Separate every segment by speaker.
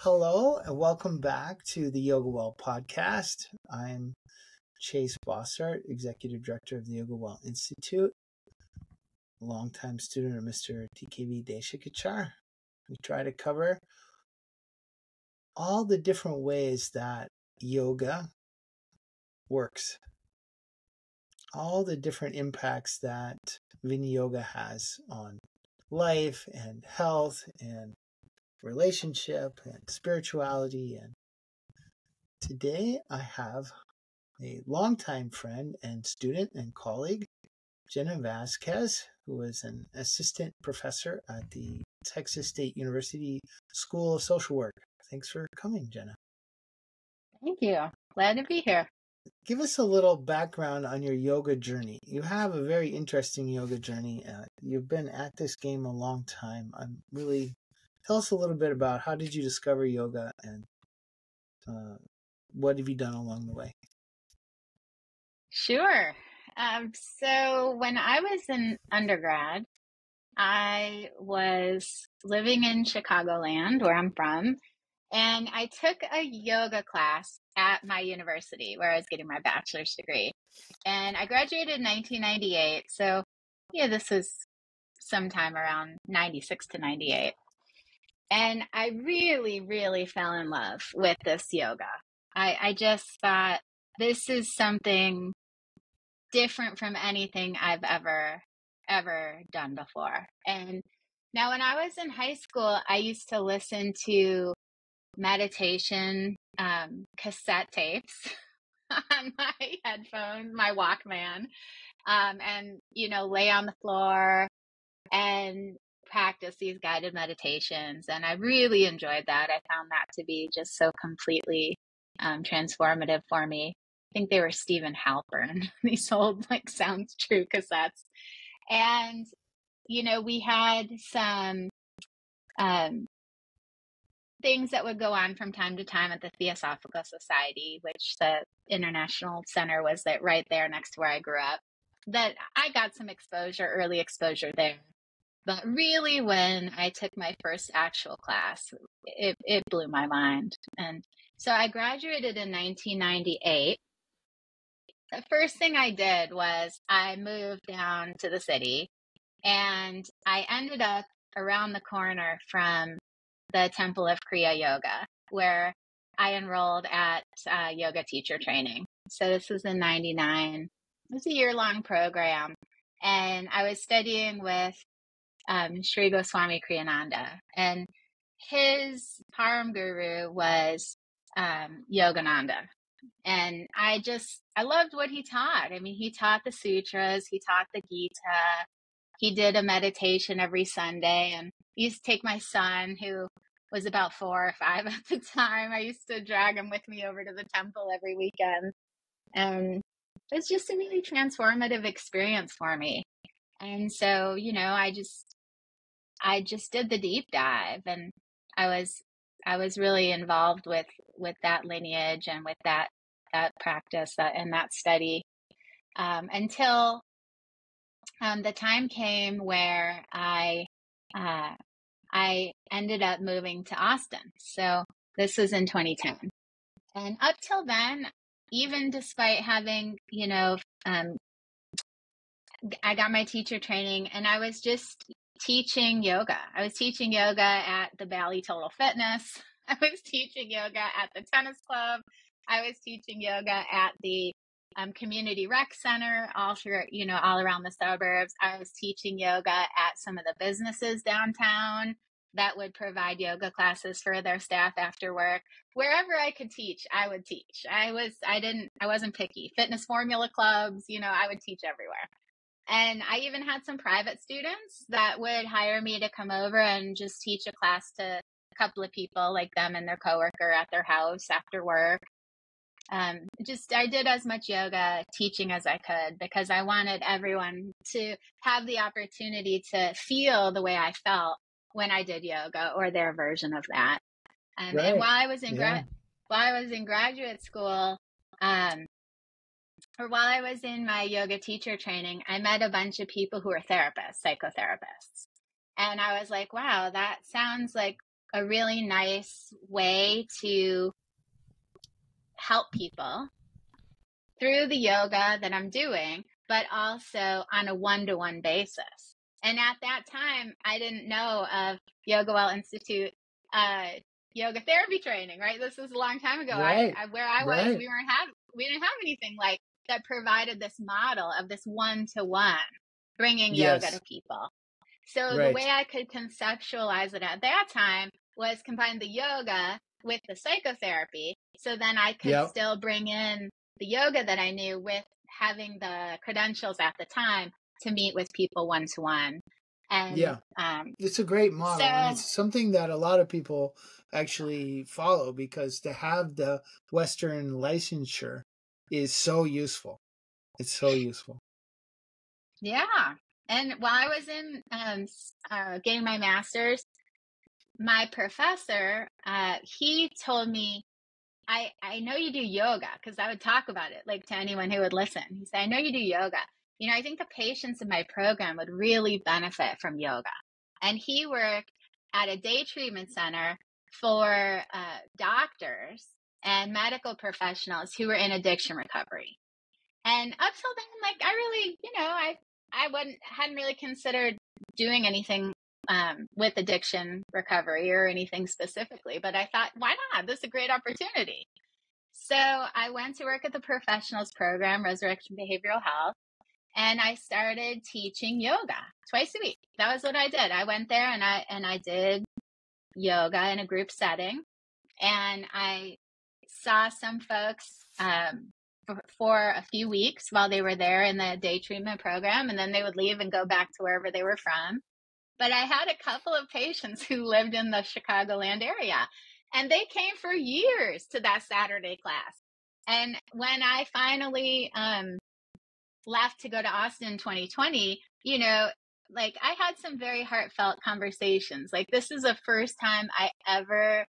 Speaker 1: Hello and welcome back to the Yoga Well podcast. I'm Chase Bossart, Executive Director of the Yoga Well Institute, longtime student of Mr. TKV Deshikachar. We try to cover all the different ways that yoga works, all the different impacts that Viniyoga has on life and health and relationship and spirituality. And today I have a longtime friend and student and colleague, Jennifer Vasquez, who is an assistant professor at the Texas State University School of Social Work. Thanks for coming, Jenna.
Speaker 2: Thank you. Glad to be here.
Speaker 1: Give us a little background on your yoga journey. You have a very interesting yoga journey. You've been at this game a long time. Tell us a little bit about how did you discover yoga and what have you done along the way?
Speaker 2: Sure. So when I was in undergrad, I was living in Chicagoland, where I'm from, and I took a yoga class at my university where I was getting my bachelor's degree. And I graduated in 1998. So yeah, this was sometime around 96 to 98. And I really, really fell in love with this yoga. I just thought this is something different from anything I've ever done before. And now when I was in high school, I used to listen to meditation cassette tapes on my headphones, my Walkman, and, lay on the floor and practice these guided meditations. And I really enjoyed that. I found that to be just so completely transformative for me. I think they were Stephen Halpern, these old Sounds True cassettes. And, we had some things that would go on from time to time at the Theosophical Society, which the International Center was right there next to where I grew up, that I got some early exposure there. But really, when I took my first actual class, it blew my mind. And so I graduated in 1998. The first thing I did was I moved down to the city, and I ended up around the corner from the Temple of Kriya Yoga, where I enrolled at yoga teacher training. So this was in 99. It was a year-long program. And I was studying with Sri Goswami Kriyananda, and his Param Guru was Yogananda. And I loved what he taught. I mean, he taught the sutras, he taught the Gita, he did a meditation every Sunday. And I used to take my son, who was about 4 or 5 at the time. I used to drag him with me over to the temple every weekend. And it was just a really transformative experience for me. And so, I just did the deep dive, and I was really involved with that lineage and with that practice and that study until the time came where I ended up moving to Austin. So this was in 2010, and up till then, even despite having I got my teacher training, and I was just teaching yoga. I was teaching yoga at the Bali Total Fitness. I was teaching yoga at the tennis club. I was teaching yoga at the community rec center, all around the suburbs. I was teaching yoga at some of the businesses downtown that would provide yoga classes for their staff after work. Wherever I could teach, I would teach. I wasn't picky. Fitness formula clubs, I would teach everywhere. And I even had some private students that would hire me to come over and just teach a class to a couple of people, like them and their coworker, at their house after work. I did as much yoga teaching as I could, because I wanted everyone to have the opportunity to feel the way I felt when I did yoga, or their version of that.
Speaker 1: Right.
Speaker 2: And while I was in graduate school, or while I was in my yoga teacher training, I met a bunch of people who were therapists, psychotherapists. And I was like, wow, that sounds like a really nice way to help people through the yoga that I'm doing, but also on a one-to-one basis. And at that time, I didn't know of Yoga Well Institute yoga therapy training, right? This was a long time ago.
Speaker 1: Right.
Speaker 2: Where I was,
Speaker 1: Right.
Speaker 2: we didn't have anything like that provided this model of this one-to-one bringing yoga to people. So the
Speaker 1: Right.
Speaker 2: way I could conceptualize it at that time was combine the yoga with the psychotherapy. So then I could
Speaker 1: Yep.
Speaker 2: still bring in the yoga that I knew with having the credentials at the time to meet with people one-to-one. And
Speaker 1: Yeah. It's a great model, and it's something that a lot of people actually follow, because to have the Western licensure is so useful. It's so useful.
Speaker 2: Yeah. And while I was in getting my master's, my professor, he told me, I know you do yoga, because I would talk about it like to anyone who would listen. He said, I know you do yoga. You know, I think the patients in my program would really benefit from yoga. And he worked at a day treatment center for doctors and medical professionals who were in addiction recovery. And up till then, like, I really, hadn't really considered doing anything with addiction recovery or anything specifically, but I thought, why not? This is a great opportunity. So I went to work at the professionals program, Resurrection Behavioral Health, and I started teaching yoga twice a week. That was what I did. I went there and I did yoga in a group setting, and I saw some folks for a few weeks while they were there in the day treatment program, and then they would leave and go back to wherever they were from. But I had a couple of patients who lived in the Chicagoland area, and they came for years to that Saturday class. And when I finally left to go to Austin in 2020, like, I had some very heartfelt conversations. Like, this is the first time I ever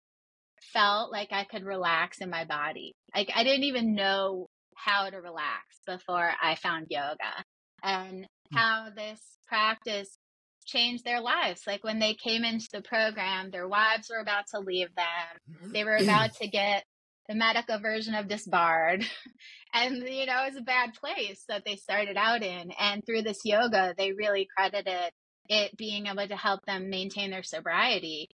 Speaker 2: felt like I could relax in my body. Like, I didn't even know how to relax before I found yoga, and how this practice changed their lives. Like, when they came into the program, their wives were about to leave them. They were about to get the medical version of disbarred. And, it was a bad place that they started out in. And through this yoga, they really credited it being able to help them maintain their sobriety.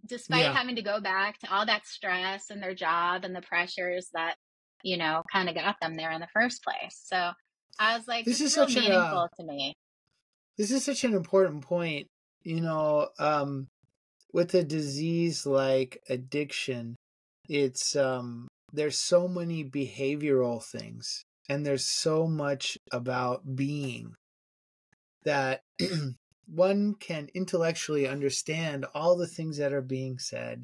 Speaker 2: Despite having to go back to all that stress and their job and the pressures that, kind of got them there in the first place. So I was like, this is real meaningful to me.
Speaker 1: This is such an important point, with a disease like addiction. It's, there's so many behavioral things, and there's so much about being that one can intellectually understand all the things that are being said.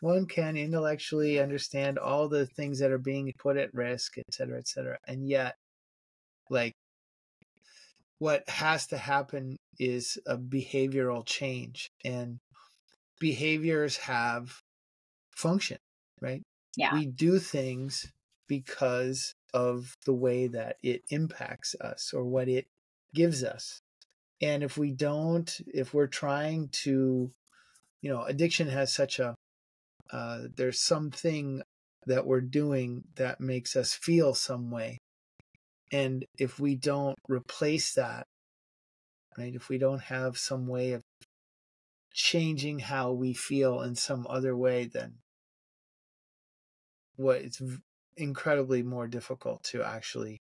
Speaker 1: One can intellectually understand all the things that are being put at risk, et cetera, et cetera. And yet, like, what has to happen is a behavioral change, and behaviors have function, right?
Speaker 2: Yeah.
Speaker 1: We do things because of the way that it impacts us or what it gives us. And if we're trying to, addiction has such a, there's something that we're doing that makes us feel some way. And if we don't replace that, right, if we don't have some way of changing how we feel in some other way, then it's incredibly more difficult to actually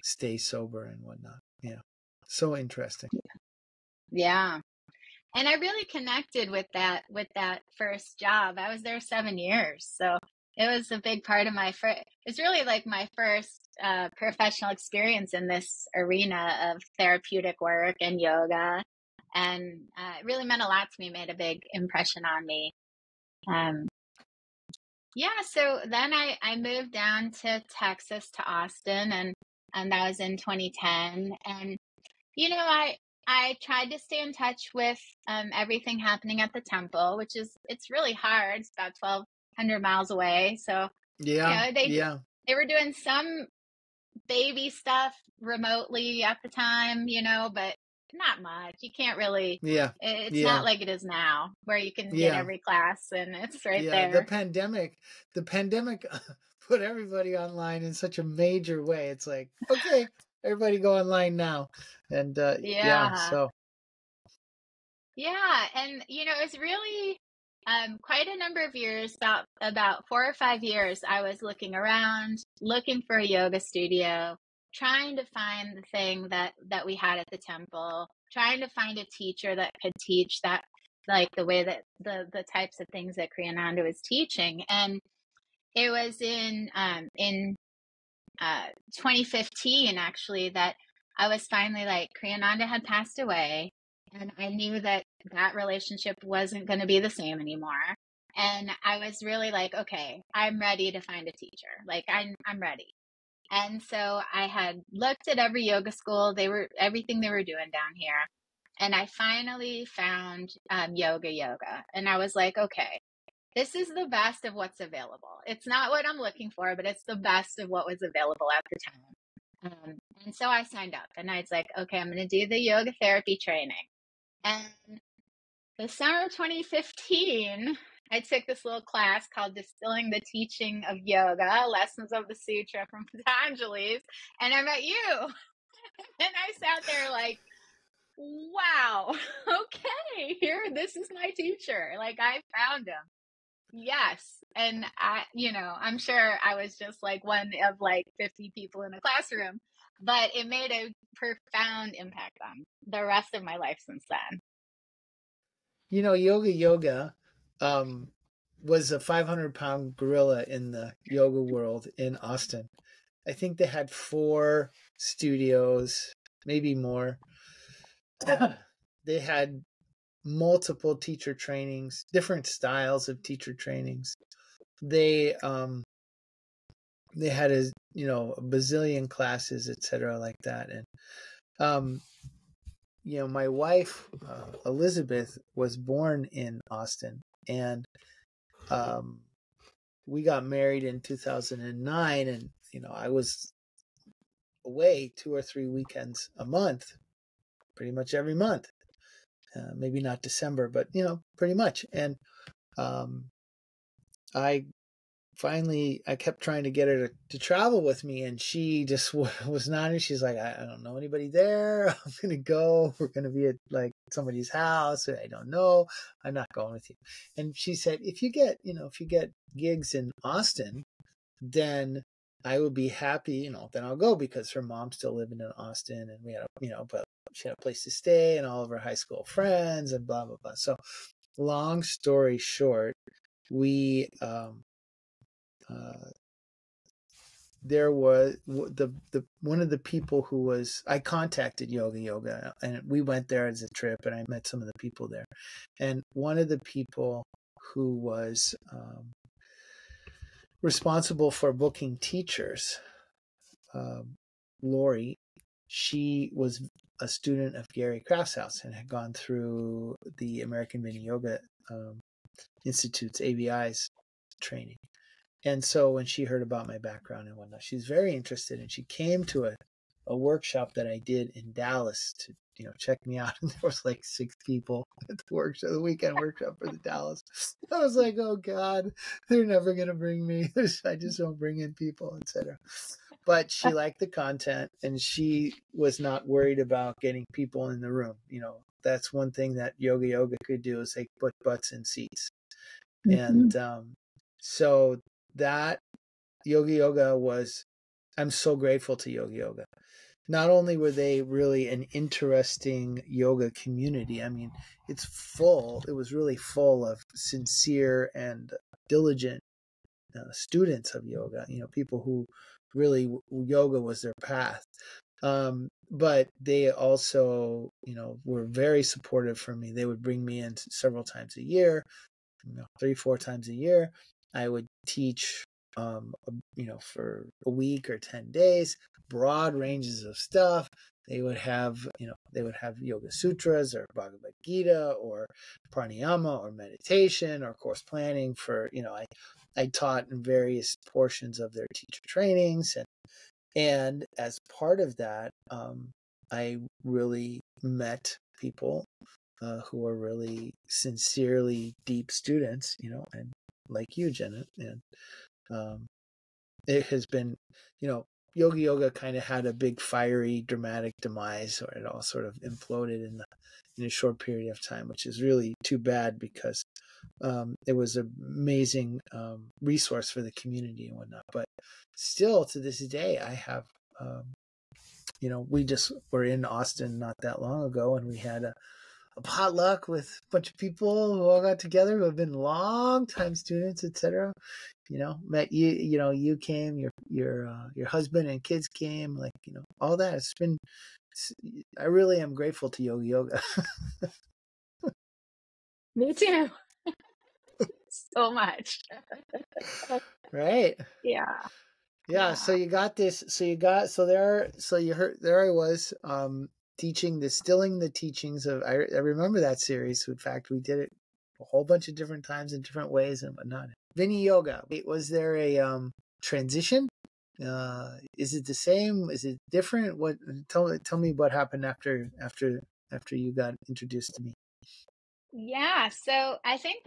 Speaker 1: stay sober and whatnot. Yeah. So interesting.
Speaker 2: Yeah. And I really connected with that first job. I was there 7 years. So it was a big part of it's really like my first professional experience in this arena of therapeutic work and yoga. And it really meant a lot to me, made a big impression on me. So then I moved down to Texas, to Austin, and that was in 2010. And, I tried to stay in touch with everything happening at the temple, it's really hard. It's about 1,200 miles away. So, they were doing some baby stuff remotely at the time, but not much. You can't really,
Speaker 1: Yeah.
Speaker 2: it's
Speaker 1: Yeah.
Speaker 2: not like it is now where you can get
Speaker 1: Yeah.
Speaker 2: every class and it's right
Speaker 1: Yeah.
Speaker 2: there.
Speaker 1: The pandemic put everybody online in such a major way. It's like, okay, everybody go online now. And yeah,
Speaker 2: Yeah.
Speaker 1: so
Speaker 2: Yeah. And, it's really quite a number of years, about 4 or 5 years, I was looking around, looking for a yoga studio, trying to find the thing that we had at the temple, trying to find a teacher that could teach that, like the way that the types of things that Kriyananda was teaching. And it was in 2015, actually, that I was finally like, Kriyananda had passed away, and I knew that that relationship wasn't going to be the same anymore. And I was really like, okay, I'm ready to find a teacher. Like, I'm ready. And so I had looked at every yoga school, everything they were doing down here. And I finally found Yoga, and I was like, okay, this is the best of what's available. It's not what I'm looking for, but it's the best of what was available at the time. And so I signed up, and I was like, okay, I'm going to do the yoga therapy training. And the summer of 2015, I took this little class called Distilling the Teaching of Yoga, Lessons of the Sutra from Patanjali's, and I met you. And I sat there like, wow, okay, this is my teacher. Like, I found him. Yes. And I'm sure I was just like one of like 50 people in a classroom, but it made a profound impact on the rest of my life since then.
Speaker 1: Yoga was a 500-pound gorilla in the yoga world in Austin. I think they had 4 studios, maybe more. They had multiple teacher trainings, different styles of teacher trainings. They had a bazillion classes, etc., like that. And my wife Elizabeth was born in Austin, and we got married in 2009, and I was away 2 or 3 weekends a month, pretty much every month. Maybe not December, but pretty much. And I kept trying to get her to travel with me, and she just was not. She's like, I don't know anybody there. I'm gonna go. We're gonna be at like somebody's house. I don't know. I'm not going with you. And she said, if you get gigs in Austin, then I would be happy. Then I'll go, because her mom's still living in Austin, and we had but she had a place to stay, and all of her high school friends, and blah blah blah. So, long story short, we there was the one of the people who was, I contacted Yoga, and we went there as a trip, and I met some of the people there, and one of the people who was responsible for booking teachers, Lori, she was a student of Gary Kraft's and had gone through the American Viniyoga Institute's ABI's training. And so when she heard about my background and whatnot, she's very interested, and she came to a workshop that I did in Dallas to check me out, and there was like 6 people at the weekend workshop for the Dallas. I was like, oh God, they're never gonna bring me. I just don't bring in people, etc. But she liked the content, and she was not worried about getting people in the room. That's one thing that yoga could do, is they put butts in seats.
Speaker 2: Mm-hmm.
Speaker 1: And so that Yoga was, I'm so grateful to Yoga. Not only were they really an interesting yoga community, I mean, it was really full of sincere and diligent students of yoga, people who really, yoga was their path. But they also, were very supportive for me. They would bring me in several times a year, 3-4 times a year. I would teach, for a week or 10 days, broad ranges of stuff. They would have yoga sutras or Bhagavad Gita or pranayama or meditation or course planning for, I taught in various portions of their teacher trainings. And as part of that, I really met people who are really sincerely deep students, and like you, Jenna. And it has been, yoga kind of had a big fiery dramatic demise, or it all sort of imploded in a short period of time, which is really too bad, because it was an amazing resource for the community and whatnot. But still, to this day, I have, we just were in Austin not that long ago, and we had a potluck with a bunch of people who all got together, who have been long time students, etc. Met you. You came, your husband and kids came, all that. I really am grateful to yoga.
Speaker 2: Me too. So much.
Speaker 1: Right.
Speaker 2: Yeah.
Speaker 1: So you got this. There I was, distilling the teachings of. I remember that series. In fact, we did it a whole bunch of different times in different ways and whatnot. Viniyoga. Was there a transition? Is it the same? Is it different? What? Tell me what happened after you got introduced to me.
Speaker 2: Yeah. So I think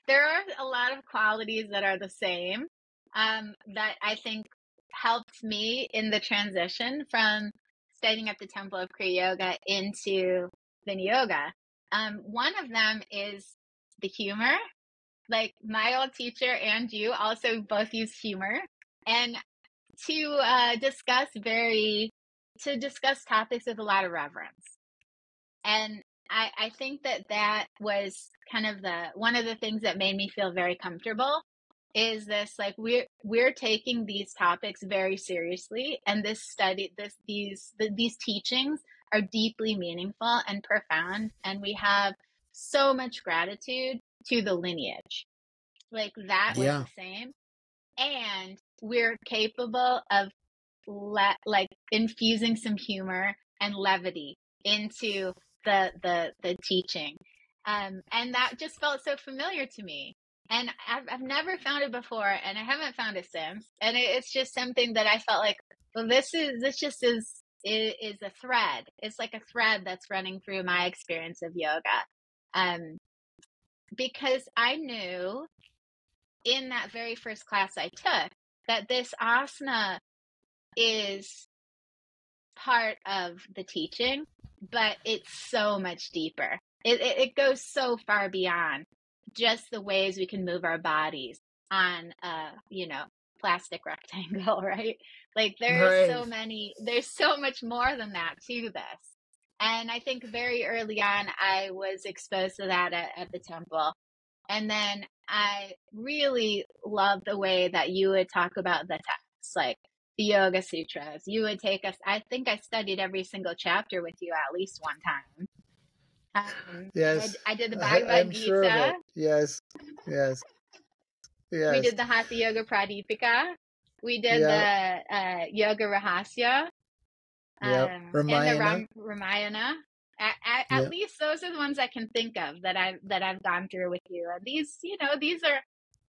Speaker 2: there are a lot of qualities that are the same, that I think helped me in the transition from studying at the Temple of Kriya Yoga into Viniyoga. One of them is the humor. Like my old teacher and you also both use humor, and to discuss topics with a lot of reverence. And I think that was kind of one of the things that made me feel very comfortable, is this, like, we're taking these topics very seriously, and these teachings are deeply meaningful and profound, and we have so much gratitude to the lineage. Like, that was the same. And we're capable of infusing some humor and levity into the teaching. And that just felt so familiar to me. And I've never found it before, and I haven't found it since. And it's just something that I felt like, well, this just is a thread. It's like a thread that's running through my experience of yoga. Because I knew in that very first class I took that this asana is part of the teaching, but it's so much deeper. It goes so far beyond just the ways we can move our bodies on a plastic rectangle, right? Like there's so much more than that to this. And I think very early on I was exposed to that at the temple. And then I really love the way that you would talk about the text, like the Yoga Sutras. You would take us, I think I studied every single chapter with you at least one time.
Speaker 1: Yes.
Speaker 2: I did the Bhagavad Gita.
Speaker 1: Sure of it. Yes.
Speaker 2: We did the Hatha Yoga Pradipika. We did the Yoga Rahasya. And the Ramayana. At least those are the ones I can think of that I've gone through with you. And these are,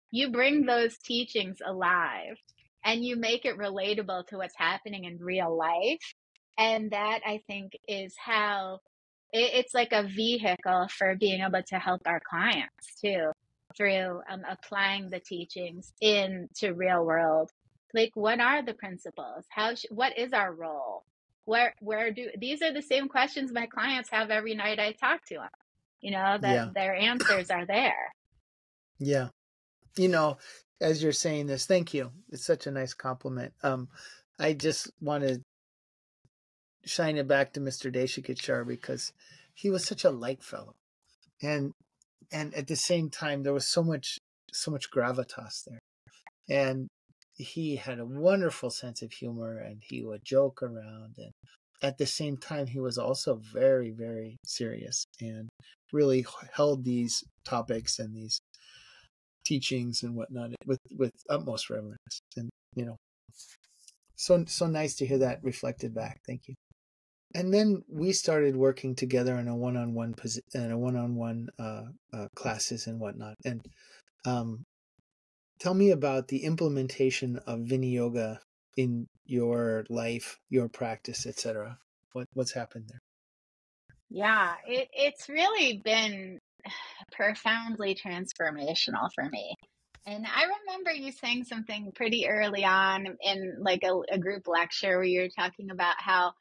Speaker 2: you bring those teachings alive and you make it relatable to what's happening in real life. And that, I think, is how it's like a vehicle for being able to help our clients too, through applying the teachings into real world. Like, what are the principles? What is our role? These are the same questions my clients have every night I talk to them, their answers are there.
Speaker 1: Yeah. As you're saying this, thank you. It's such a nice compliment. I just want to shine it back to Mr. Deshikachar, because he was such a light fellow. And at the same time, there was so much gravitas there. And he had a wonderful sense of humor, and he would joke around. And at the same time, he was also very, very serious and really held these topics and these teachings and whatnot with utmost reverence. And so nice to hear that reflected back. Thank you. And then we started working together in a one-on-one classes and whatnot. And tell me about the implementation of Viniyoga in your life, your practice, etc. What's happened there?
Speaker 2: Yeah, it's really been profoundly transformational for me. And I remember you saying something pretty early on in like a group lecture where you were talking about how,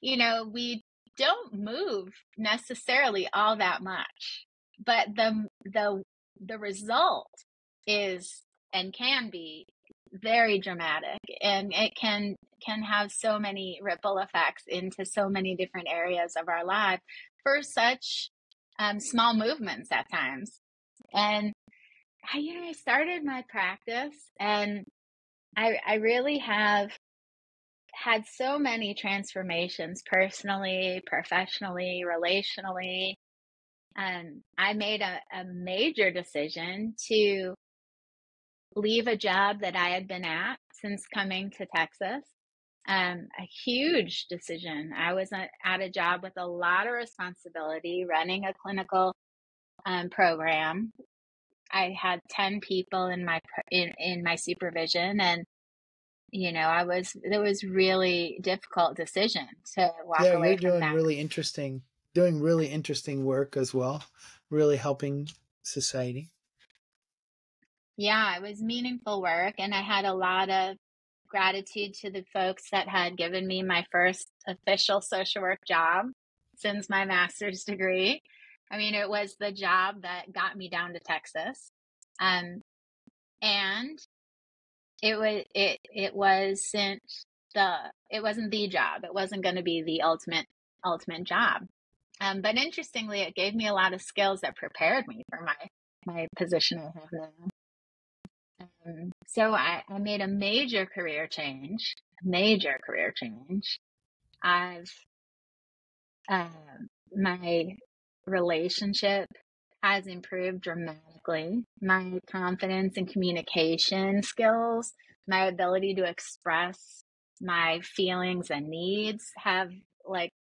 Speaker 2: we don't move necessarily all that much, but the result is and can be very dramatic, and it can have so many ripple effects into so many different areas of our life for such small movements at times. And I started my practice, and I really have had so many transformations personally, professionally, relationally. I made a major decision to leave a job that I had been at since coming to Texas. A huge decision. I was at a job with a lot of responsibility, running a clinical program. I had 10 people in my supervision, and it was really difficult decision to walk
Speaker 1: Yeah, you're
Speaker 2: away from that.
Speaker 1: doing really interesting work as well, really helping society.
Speaker 2: Yeah, it was meaningful work, and I had a lot of gratitude to the folks that had given me my first official social work job since my master's degree. I mean, it was the job that got me down to Texas. And it wasn't the job. It wasn't going to be the ultimate job. But interestingly, it gave me a lot of skills that prepared me for my position I have now. So I made a major career change. I've my relationship has improved dramatically. My confidence and communication skills, my ability to express my feelings and needs have like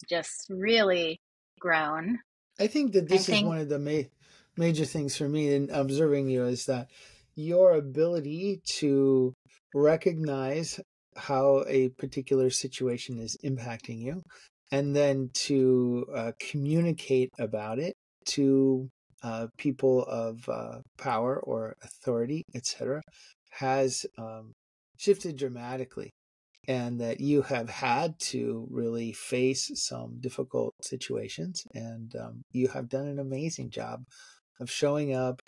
Speaker 2: just really grown.
Speaker 1: I think that this is one of the major things for me in observing you is that your ability to recognize how a particular situation is impacting you and then to communicate about it to people of power or authority, etc., has shifted dramatically, and that you have had to really face some difficult situations, and you have done an amazing job of showing up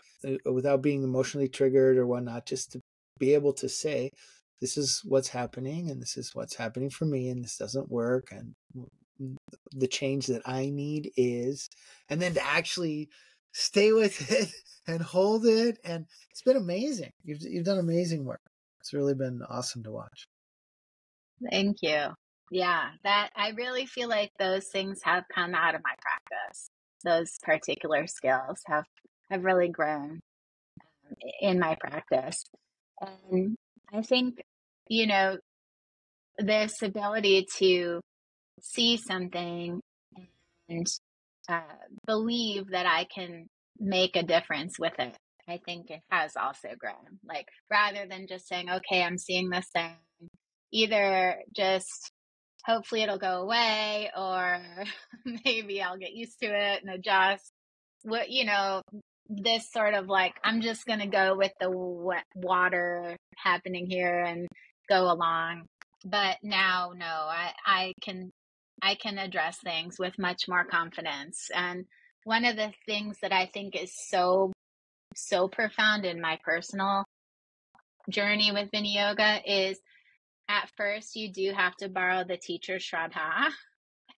Speaker 1: without being emotionally triggered or whatnot, just to be able to say, this is what's happening, and this is what's happening for me, and this doesn't work, and the change that I need is, and then to actually stay with it and hold it. And it's been amazing. You've done amazing work. It's really been awesome to watch.
Speaker 2: Thank you. Yeah, that I really feel like those things have come out of my practice. Those particular skills have really grown in my practice. And I think, this ability to see something and believe that I can make a difference with it, I think it has also grown. Like, rather than just saying, okay, I'm seeing this thing, either just hopefully it'll go away, or maybe I'll get used to it and adjust. This sort of like, I'm just going to go with the water happening here and go along. But now, no, I can address things with much more confidence. And one of the things that I think is so profound in my personal journey with Viniyoga is, at first you do have to borrow the teacher Shraddha.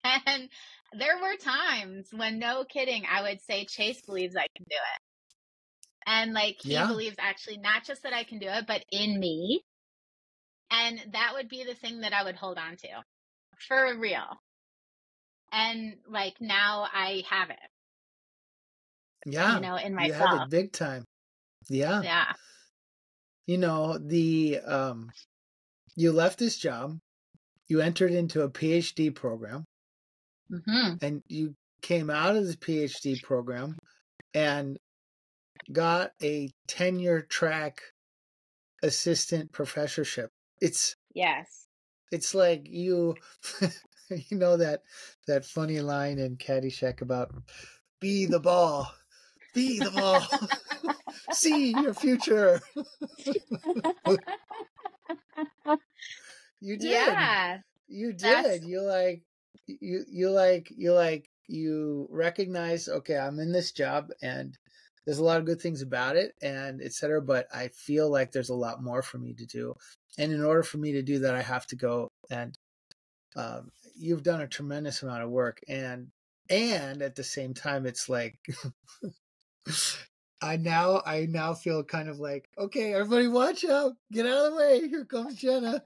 Speaker 2: And there were times when, no kidding, I would say, Chase believes I can do it. And like, he believes actually not just that I can do it, but in me. And that would be the thing that I would hold on to for real. And like, now I have it.
Speaker 1: Yeah.
Speaker 2: In myself.
Speaker 1: You have it big time. Yeah.
Speaker 2: Yeah.
Speaker 1: You left this job, you entered into a PhD program, and you came out of the PhD program and got a tenure track assistant professorship. It's
Speaker 2: Yes.
Speaker 1: like you you know that funny line in Caddyshack about be the ball, see your future. You did.
Speaker 2: Yeah,
Speaker 1: You
Speaker 2: that's
Speaker 1: did. You recognize, okay, I'm in this job and there's a lot of good things about it and etc. But I feel like there's a lot more for me to do. And in order for me to do that, I have to go and you've done a tremendous amount of work and at the same time it's like I now feel kind of like, okay, everybody watch out, get out of the way, here comes Jena.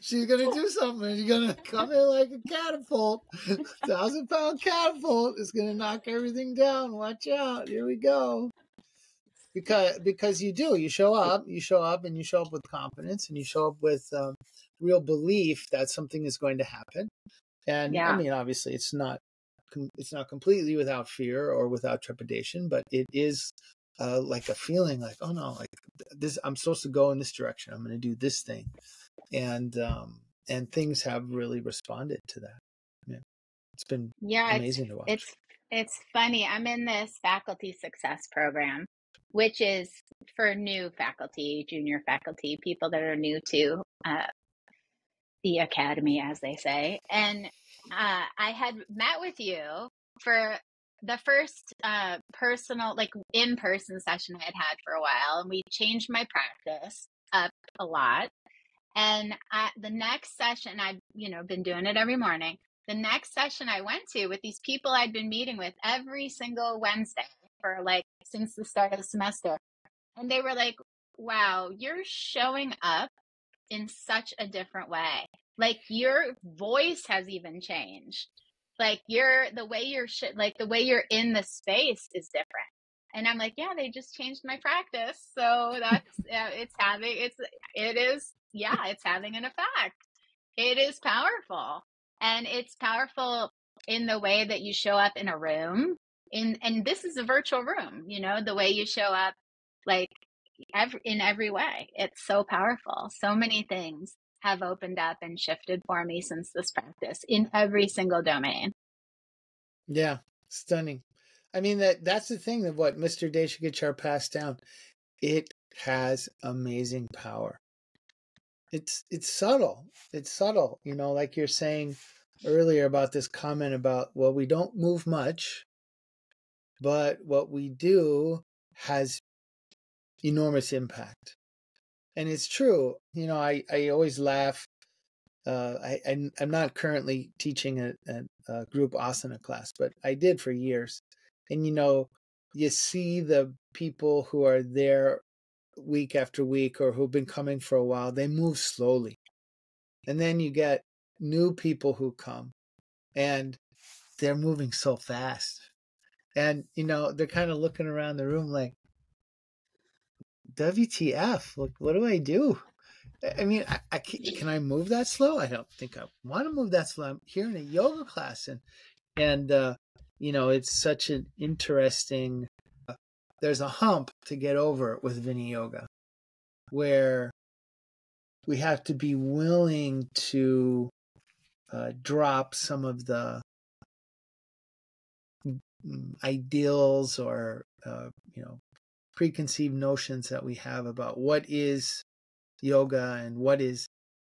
Speaker 1: She's gonna do something. She's gonna come in like a catapult, 1,000-pound catapult. It's gonna knock everything down. Watch out! Here we go. Because you show up, and you show up with confidence, and you show up with real belief that something is going to happen. And I
Speaker 2: yeah.
Speaker 1: mean, obviously, it's not completely without fear or without trepidation, but it is like a feeling like, oh no, like this, I'm supposed to go in this direction. I'm going to do this thing, and things have really responded to that. Yeah, it's been
Speaker 2: Yeah,
Speaker 1: amazing to watch.
Speaker 2: it's funny. I'm in this faculty success program, which is for new faculty, junior faculty, people that are new to the academy, as they say. And I had met with you for the first personal, like in-person session I had had for a while, and we changed my practice up a lot. And the next session, I've been doing it every morning. The next session I went to with these people I'd been meeting with every single Wednesday for like since the start of the semester, and they were like, "Wow, you're showing up in such a different way. Like your voice has even changed. Like the way like the way you're in the space is different." And I'm like, yeah, they just changed my practice. So that's, it's having an effect. It is powerful. And it's powerful in the way that you show up in a room and this is a virtual room, the way you show up, like in every way. It's so powerful. So many things have opened up and shifted for me since this practice in every single domain.
Speaker 1: Yeah, stunning. I mean that's the thing that what Mr. Deshagachar passed down. It has amazing power. It's subtle. It's subtle. Like you're saying earlier about this comment about, well, we don't move much, but what we do has enormous impact. And it's true. I always laugh. I'm not currently teaching a group asana class, but I did for years. And you see the people who are there week after week or who've been coming for a while, they move slowly. And then you get new people who come and they're moving so fast. And, they're kind of looking around the room like, WTF? What do I do? I mean, can I move that slow? I don't think I want to move that slow. I'm here in a yoga class, and it's such an interesting. There's a hump to get over with Viniyoga, where we have to be willing to drop some of the ideals or preconceived notions that we have about what is yoga and what is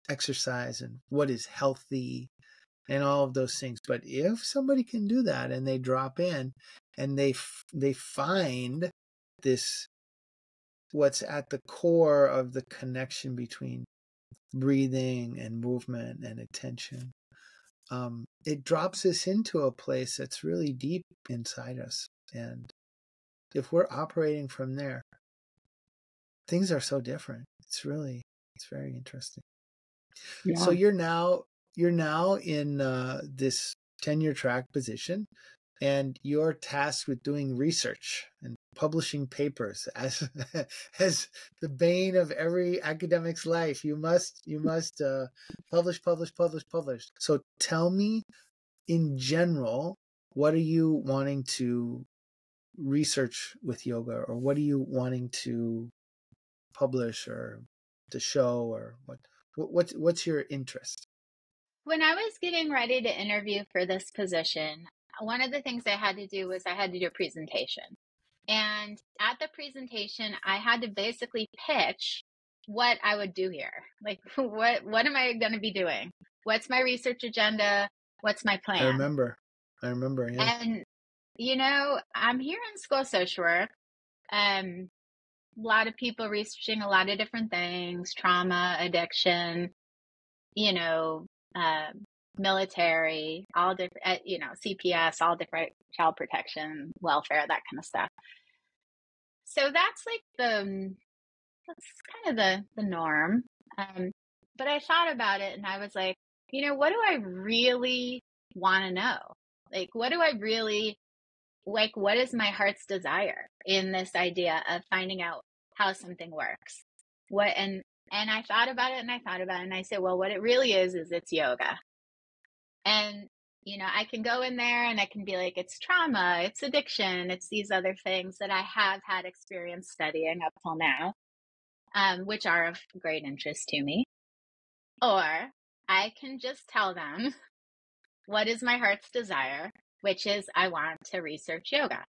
Speaker 1: exercise and what is healthy and all of those things. But if somebody can do that and they drop in and they find this, what's at the core of the connection between breathing and movement and attention, it drops us into a place that's really deep inside us. And if we're operating from there, things are so different. It's very interesting.
Speaker 2: Yeah.
Speaker 1: So you're now in this tenure track position, and you're tasked with doing research and publishing papers as as the bane of every academic's life. You must publish. So tell me, in general, what are you wanting to research with yoga, or what are you wanting to publish or to show, or what's your interest?
Speaker 2: When I was getting ready to interview for this position, one of the things I had to do was I had to do a presentation. And at the presentation, I had to basically pitch what I would do here. Like, what am I going to be doing? What's my research agenda? What's my
Speaker 1: I
Speaker 2: plan?
Speaker 1: remember. Yeah.
Speaker 2: And, I'm here in school of social work. A lot of people researching a lot of different things, trauma, addiction, you know, uh, military, all different, CPS, all different, child protection, welfare, that kind of stuff. So that's like that's kind of the norm. But I thought about it and I was like, what do I really want to know? Like, what do I really like? What is my heart's desire in this idea of finding out how something works? And I thought about it and I thought about it and I said, well, what it really is it's yoga. And, I can go in there and I can be like, it's trauma, it's addiction, it's these other things that I have had experience studying up till now, which are of great interest to me. Or I can just tell them what is my heart's desire, which is I want to research yoga.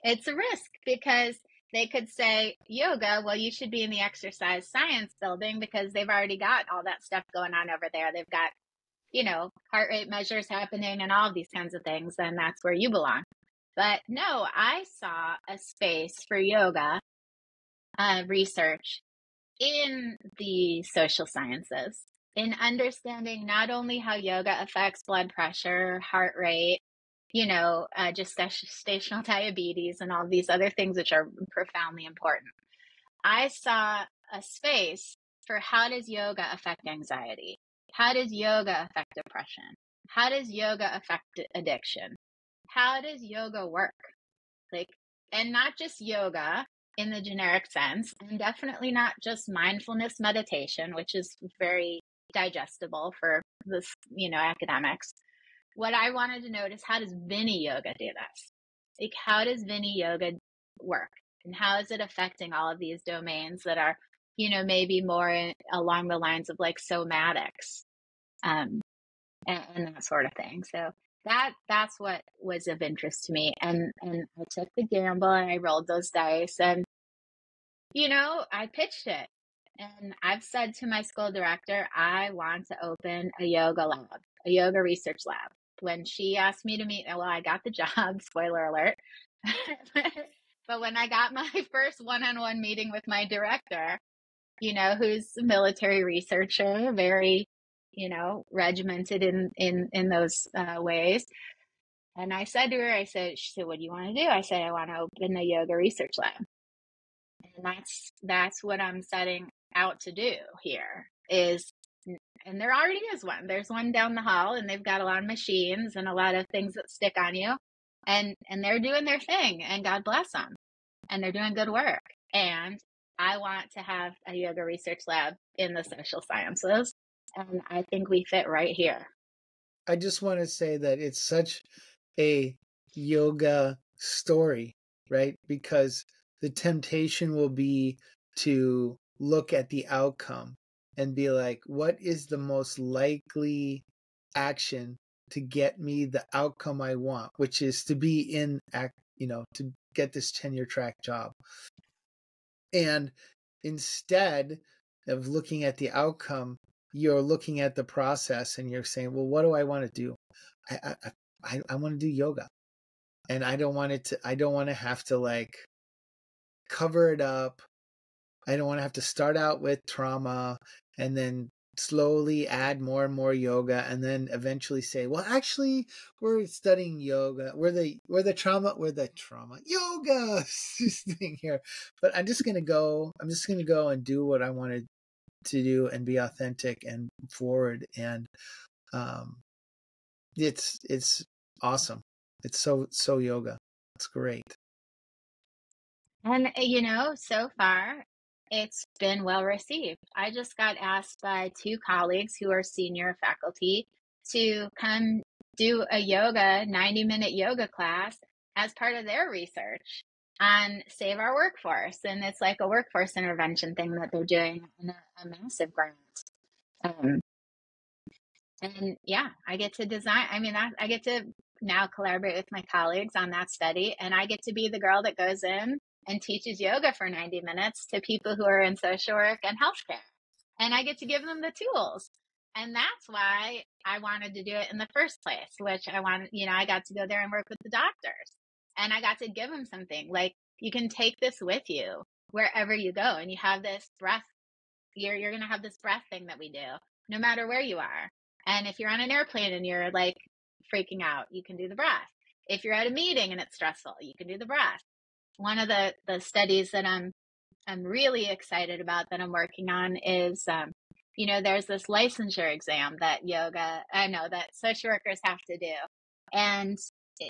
Speaker 2: It's a risk because they could say yoga, well, you should be in the exercise science building because they've already got all that stuff going on over there. They've got heart rate measures happening and all of these kinds of things, and that's where you belong. But no, I saw a space for yoga research in the social sciences, in understanding not only how yoga affects blood pressure, heart rate, gestational diabetes, and all these other things which are profoundly important. I saw a space for how does yoga affect anxiety? How does yoga affect depression? How does yoga affect addiction? How does yoga work? And not just yoga in the generic sense, and definitely not just mindfulness meditation, which is very digestible for this, academics. What I wanted to know is how does Viniyoga do this? Like, how does Viniyoga work? And how is it affecting all of these domains that are, maybe more along the lines of like somatics, and that sort of thing. So that's what was of interest to me. And I took the gamble and I rolled those dice and, I pitched it. And I've said to my school director, I want to open a yoga lab, a yoga research lab. When she asked me to meet, well, I got the job, spoiler alert. But when I got my first one-on-one meeting with my director, who's a military researcher, very, regimented in those ways. And I said to her, she said, what do you want to do? I said, I want to open a yoga research lab. And that's what I'm setting out to do here and there already is one. There's one down the hall and they've got a lot of machines and a lot of things that stick on you and they're doing their thing and God bless them. And they're doing good work. And I want to have a yoga research lab in the social sciences. And I think we fit right here.
Speaker 1: I just want to say that it's such a yoga story, right? Because the temptation will be to look at the outcome and be like, what is the most likely action to get me the outcome I want, which is to be to get this tenure track job. And instead of looking at the outcome, you're looking at the process and you're saying, well, what do I want to do? I want to do yoga. And I don't want to have to like cover it up. I don't want to have to start out with trauma and then slowly add more and more yoga and then eventually say, well, actually we're studying yoga. We're the trauma yoga thing here. But I'm just going to go and do what I wanted to do and be authentic and forward. And it's awesome. It's so yoga. It's great.
Speaker 2: And, so far it's been well received. I just got asked by 2 colleagues who are senior faculty to come do a 90-minute yoga class as part of their research on Save Our Workforce. And it's like a workforce intervention thing that they're doing in a massive grant. And yeah, I get to design. I mean, I get to now collaborate with my colleagues on that study, and I get to be the girl that goes in and teaches yoga for 90 minutes to people who are in social work and healthcare. And I get to give them the tools. And that's why I wanted to do it in the first place, which I wanted, I got to go there and work with the doctors. And I got to give them something like, you can take this with you wherever you go. And you have this breath, you're going to have this breath thing that we do, no matter where you are. And if you're on an airplane and you're like freaking out, you can do the breath. If you're at a meeting and it's stressful, you can do the breath. One of the studies that I'm really excited about that I'm working on is, there's this licensure exam that that social workers have to do. And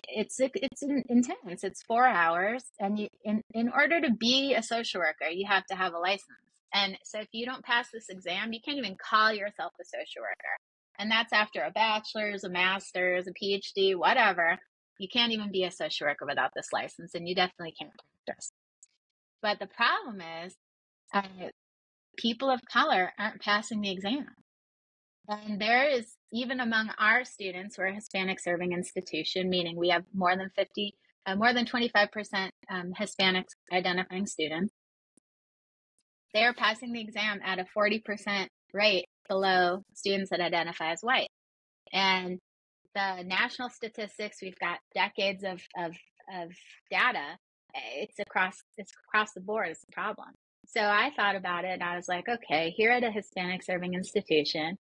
Speaker 2: it's intense. It's 4 hours. And in order to be a social worker, you have to have a license. And so if you don't pass this exam, you can't even call yourself a social worker. And that's after a bachelor's, a master's, a PhD, whatever. You can't even be a social worker without this license, and you definitely can't practice. But the problem is people of color aren't passing the exam. And there is, even among our students, we're a Hispanic serving institution, meaning we have more than 25% Hispanic identifying students. They are passing the exam at a 40% rate below students that identify as white. And the national statistics, we've got decades of data. It's across the board. It's a problem. So I thought about it and I was like, okay, here at a Hispanic serving institution,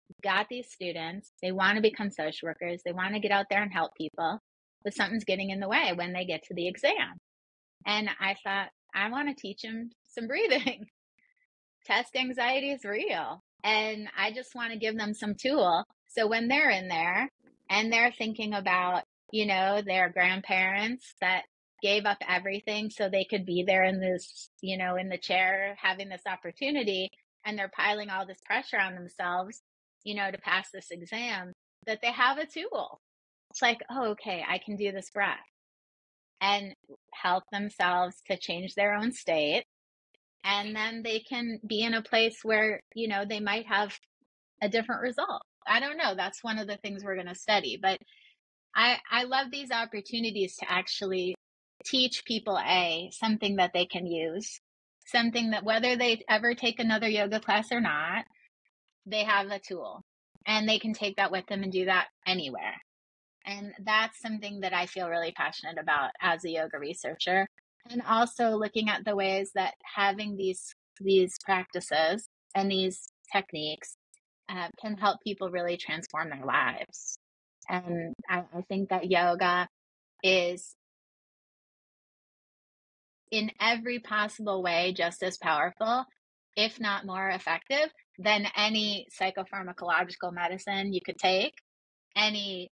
Speaker 2: we've got these students. They want to become social workers. They want to get out there and help people, but something's getting in the way when they get to the exam. And I thought, I want to teach them some breathing. Test anxiety is real. And I just want to give them some tool. So when they're in there and they're thinking about, their grandparents that gave up everything so they could be there in this, in the chair, having this opportunity, and they're piling all this pressure on themselves, to pass this exam, that they have a tool. It's like, oh, okay, I can do this breath, and help themselves to change their own state. And then they can be in a place where, they might have a different result. I don't know. That's one of the things we're going to study. But I love these opportunities to actually teach people something that they can use, something that whether they ever take another yoga class or not, they have a tool and they can take that with them and do that anywhere. And that's something that I feel really passionate about as a yoga researcher. And also looking at the ways that having these practices and these techniques can help people really transform their lives. And I think that yoga is in every possible way just as powerful, if not more effective, than any psychopharmacological medicine you could take, any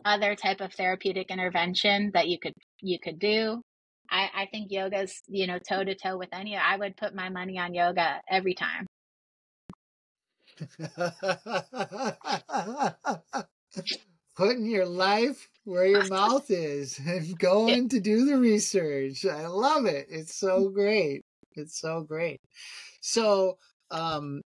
Speaker 2: other type of therapeutic intervention that you could do. I think yoga's, toe to toe with any. I would put my money on yoga every time.
Speaker 1: Putting your life where your mouth is and going to do the research. I love it. It's so great. It's so great. So, so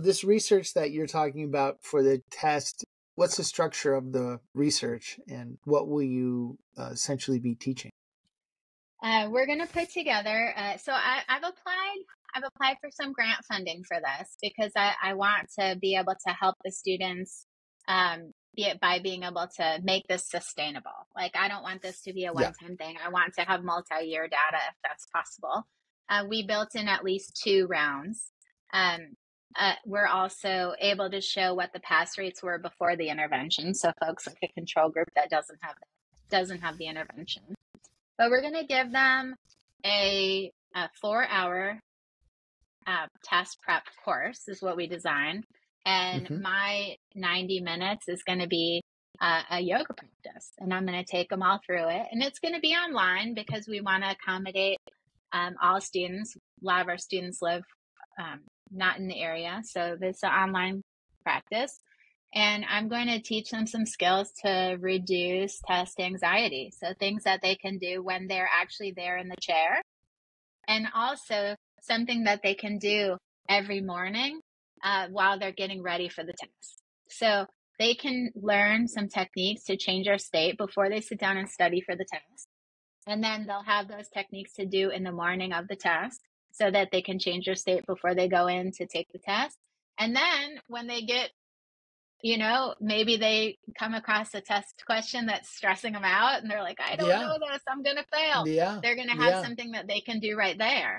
Speaker 1: this research that you're talking about for the test, what's the structure of the research and what will you essentially be teaching?
Speaker 2: We're going to put together, so I've applied for some grant funding for this because I want to be able to help the students by being able to make this sustainable. Like, I don't want this to be a one-time thing. I want to have multi-year data if that's possible. We built in at least 2 rounds. We're also able to show what the pass rates were before the intervention. So folks like a control group that doesn't have the intervention. But we're going to give them a 4-hour test prep course is what we designed. And my 90 minutes is going to be a yoga practice. And I'm going to take them all through it. And it's going to be online because we want to accommodate all students. A lot of our students live not in the area. So this is an online practice. And I'm going to teach them some skills to reduce test anxiety. So things that they can do when they're actually there in the chair. And also something that they can do every morning while they're getting ready for the test. So they can learn some techniques to change their state before they sit down and study for the test. And then they'll have those techniques to do in the morning of the test so that they can change their state before they go in to take the test. And then when they get, maybe they come across a test question that's stressing them out and they're like, I don't know this, I'm going to fail.
Speaker 1: Yeah.
Speaker 2: They're going to have something that they can do right there.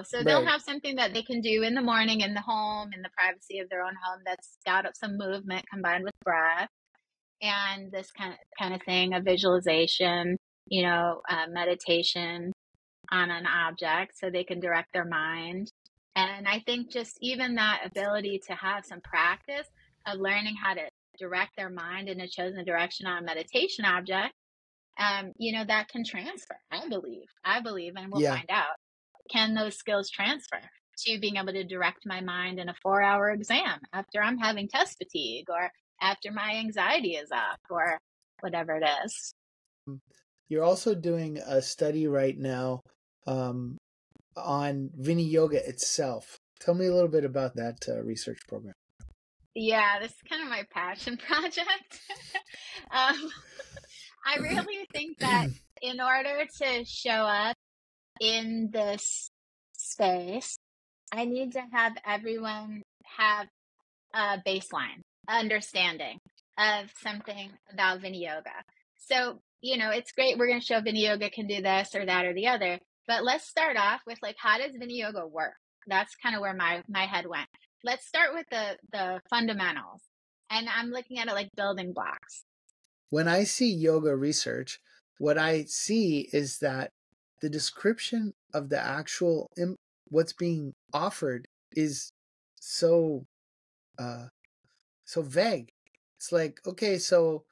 Speaker 2: So they'll have something that they can do in the morning in the home, in the privacy of their own home, that's got some movement combined with breath and this kind of thing, a visualization, meditation on an object so they can direct their mind. And I think just even that ability to have some practice of learning how to direct their mind in a chosen direction on a meditation object, that can transfer, I believe, and we'll find out. Can those skills transfer to being able to direct my mind in a 4-hour exam after I'm having test fatigue or after my anxiety is up or whatever it is?
Speaker 1: You're also doing a study right now on Viniyoga itself. Tell me a little bit about that research program.
Speaker 2: Yeah, this is kind of my passion project. I really think that in order to show up in this space, I need to have everyone have a baseline understanding of something about Viniyoga. So, it's great. We're going to show Viniyoga can do this or that or the other, but let's start off with how does Viniyoga work? That's kind of where my head went. Let's start with the fundamentals. And I'm looking at it like building blocks.
Speaker 1: When I see yoga research, what I see is that the description of the actual what's being offered is so vague. It's like, okay, so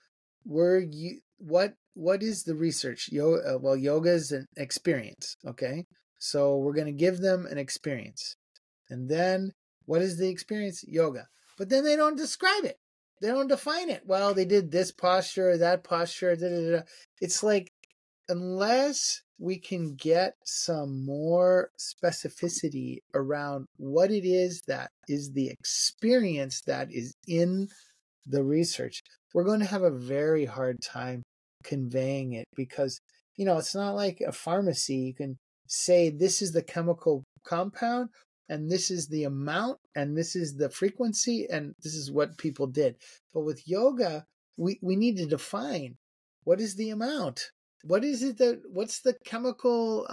Speaker 1: what is the research? Yoga is an experience, okay? So we're going to give them an experience. And then what is the experience? Yoga. But then they don't describe it. They don't define it. Well, they did this posture or that posture. Da, da, da. It's like, unless we can get some more specificity around what it is that is the experience that is in the research, we're going to have a very hard time conveying it, because it's not like a pharmacy. You can say this is the chemical compound and this is the amount and this is the frequency and this is what people did. But with yoga, we need to define what is the amount. What's the chemical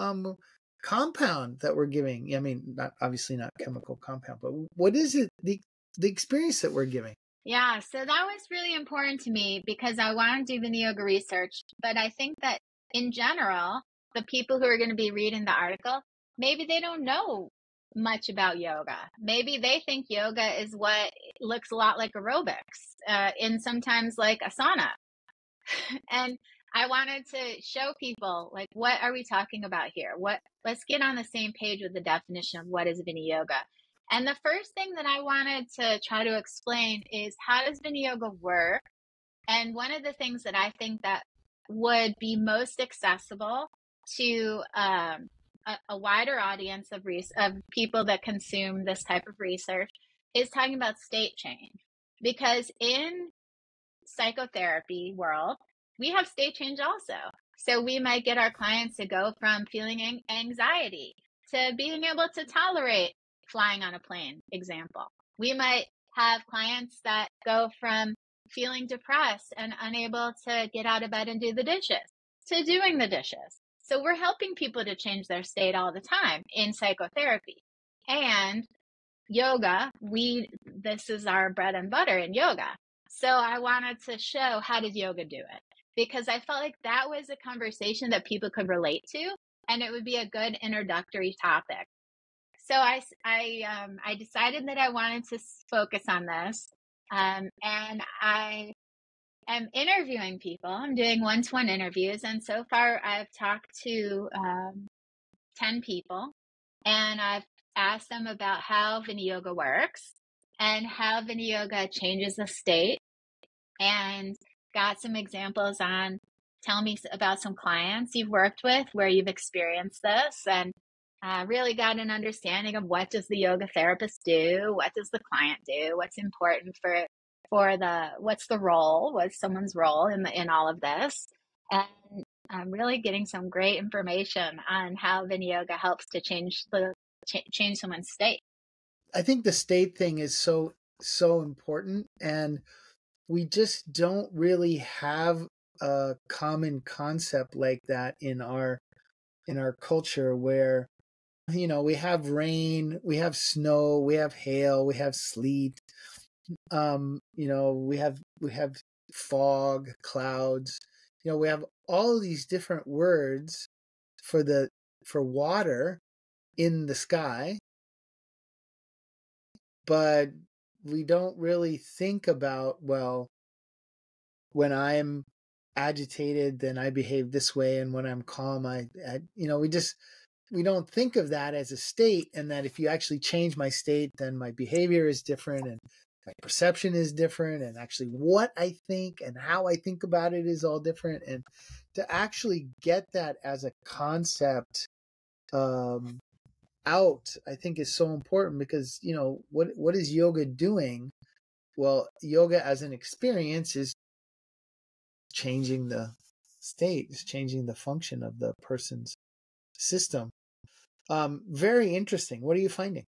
Speaker 1: compound that we're giving? I mean, obviously not chemical compound, but what is it, the experience that we're giving?
Speaker 2: Yeah, so that was really important to me because I want to do Viniyoga research, but I think that in general, the people who are going to be reading the article, maybe they don't know much about yoga. Maybe they think yoga is what looks a lot like aerobics, in sometimes like asana. And I wanted to show people, what are we talking about here? Let's get on the same page with the definition of what is Viniyoga. And the first thing that I wanted to try to explain is, how does Viniyoga work? And one of the things that I think that would be most accessible to a wider audience of people that consume this type of research is talking about state change. Because in psychotherapy world, we have state change also. So we might get our clients to go from feeling anxiety to being able to tolerate flying on a plane, example. We might have clients that go from feeling depressed and unable to get out of bed and do the dishes to doing the dishes. So we're helping people to change their state all the time in psychotherapy. And yoga, this is our bread and butter in yoga. So I wanted to show, how does yoga do it? Because I felt like that was a conversation that people could relate to, and it would be a good introductory topic. So I decided that I wanted to focus on this, and I am interviewing people. I'm doing one-to-one interviews, and so far I've talked to 10 people, and I've asked them about how Viniyoga works and how Viniyoga changes the state, and got some examples on, tell me about some clients you've worked with where you've experienced this, and really got an understanding of what does the yoga therapist do, what does the client do, what's important what's the role, what's someone's role in all of this, and really getting some great information on how Viniyoga helps to change someone's state.
Speaker 1: I think the state thing is so important, and we just don't really have a common concept like that in our culture, where we have rain, we have snow, we have hail, we have sleet, we have fog, clouds, we have all of these different words for water in the sky, but we don't really think about, well, when I'm agitated, then I behave this way, and when I'm calm, we don't think of that as a state, and that if you actually change my state, then my behavior is different, and my perception is different, and actually what I think and how I think about it is all different. And to actually get that as a concept out, I think is so important, because what is yoga doing? Well, yoga as an experience is changing the state, is changing the function of the person's system. Very interesting. What are you finding?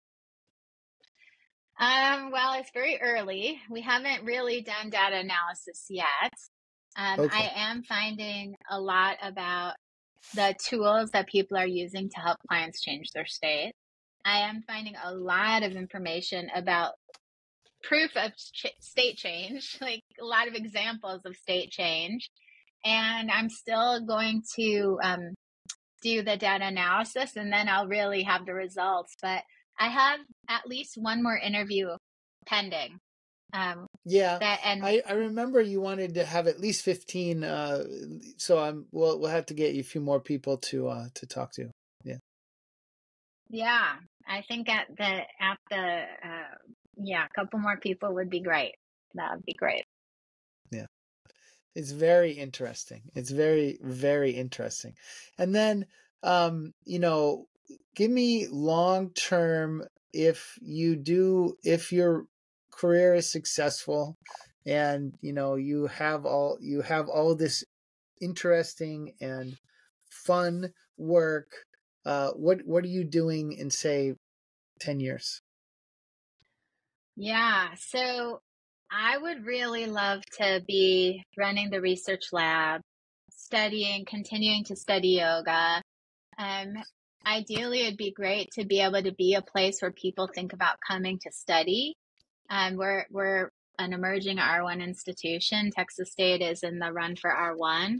Speaker 2: Well, it's very early. We haven't really done data analysis yet.
Speaker 1: Okay.
Speaker 2: I am finding a lot about the tools that people are using to help clients change their state. I am finding a lot of information about proof of state change, like a lot of examples of state change. And I'm still going to do the data analysis, and then I'll really have the results. But I have at least one more interview pending.
Speaker 1: Yeah, I remember you wanted to have at least 15. So we'll have to get you a few more people to talk to. Yeah.
Speaker 2: Yeah, I think a couple more people would be great. That would be great.
Speaker 1: Yeah. It's very interesting. It's very, very interesting. And then, give me long term, if your career is successful, and you have all this interesting and fun work, what are you doing in, say, 10 years?
Speaker 2: Yeah, so I would really love to be running the research lab, continuing to study yoga. Ideally, it'd be great to be able to be a place where people think about coming to study. We're an emerging R1 institution. Texas State is in the run for R1.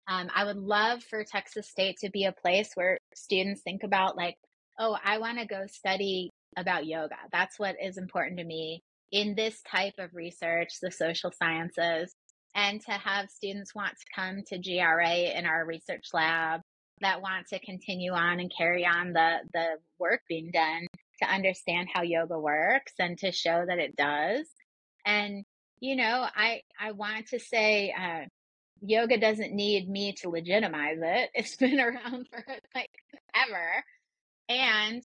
Speaker 2: I would love for Texas State to be a place where students think about, like, oh, I want to go study about yoga. That's what is important to me in this type of research, the social sciences, and to have students want to come to GRA in our research lab, that want to continue on and carry on the work being done to understand how yoga works and to show that it does. And, I want to say, yoga doesn't need me to legitimize it. It's been around for like ever. And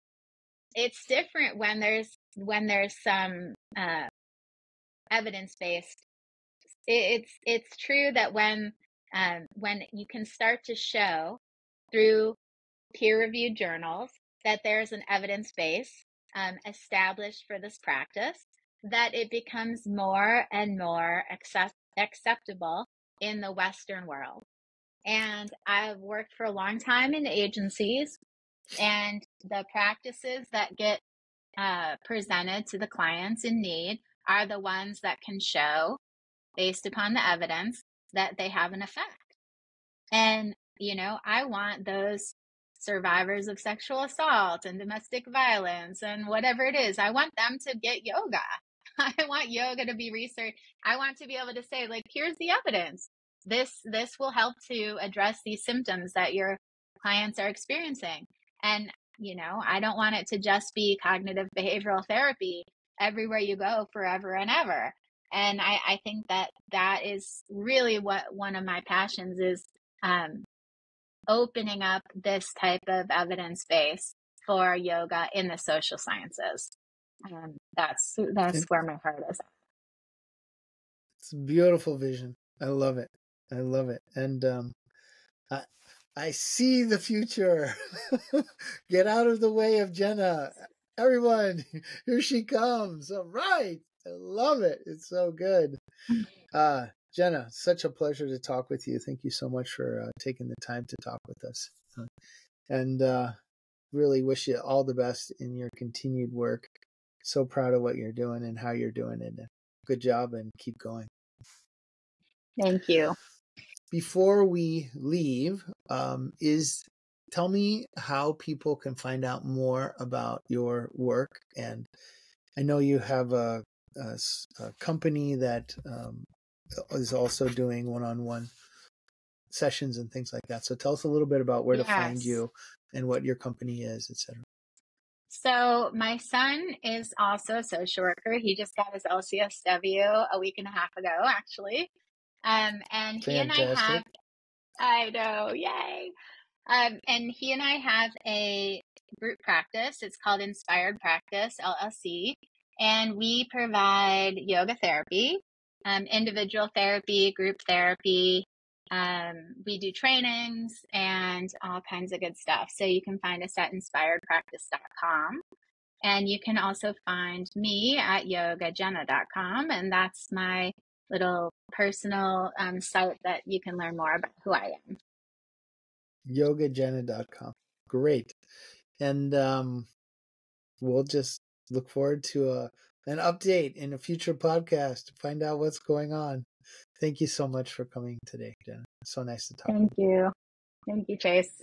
Speaker 2: it's different when there's some evidence-based. It's true that when you can start to show through peer-reviewed journals that there's an evidence base established for this practice, that it becomes more and more acceptable in the Western world. And I've worked for a long time in agencies, and the practices that get presented to the clients in need are the ones that can show, based upon the evidence, that they have an effect. And, I want those survivors of sexual assault and domestic violence and whatever it is, I want them to get yoga. I want yoga to be researched. I want to be able to say, like, here's the evidence. This will help to address these symptoms that your clients are experiencing. And, I don't want it to just be cognitive behavioral therapy everywhere you go forever and ever. And I think that is really what one of my passions is, opening up this type of evidence base for yoga in the social sciences. That's where my heart is at.
Speaker 1: It's a beautiful vision. I love it. I love it. And I see the future. Get out of the way of Jena. Everyone, here she comes. All right. I love it. It's so good. Jena, such a pleasure to talk with you. Thank you so much for taking the time to talk with us. And really wish you all the best in your continued work. So proud of what you're doing and how you're doing it. Good job and keep going.
Speaker 2: Thank you.
Speaker 1: Before we leave, tell me how people can find out more about your work. And I know you have a company that is also doing one-on-one sessions and things like that. So tell us a little bit about where to find you and what your company is, etc.
Speaker 2: So my son is also a social worker. He just got his LCSW a week and a half ago, actually. And he and I have, I know, yay. And he and I have a group practice. It's called Inspired Practice, LLC. And we provide yoga therapy, individual therapy, group therapy. We do trainings and all kinds of good stuff. So you can find us at inspiredpractice.com. And you can also find me at yogajena.com. And that's my little personal site that you can learn more about who I am.
Speaker 1: Yogajena.com. Great. And we'll just look forward to an update in a future podcast to find out what's going on. Thank you so much for coming today, Jena. It's so nice to talk.
Speaker 2: Thank you. Thank you, Chase.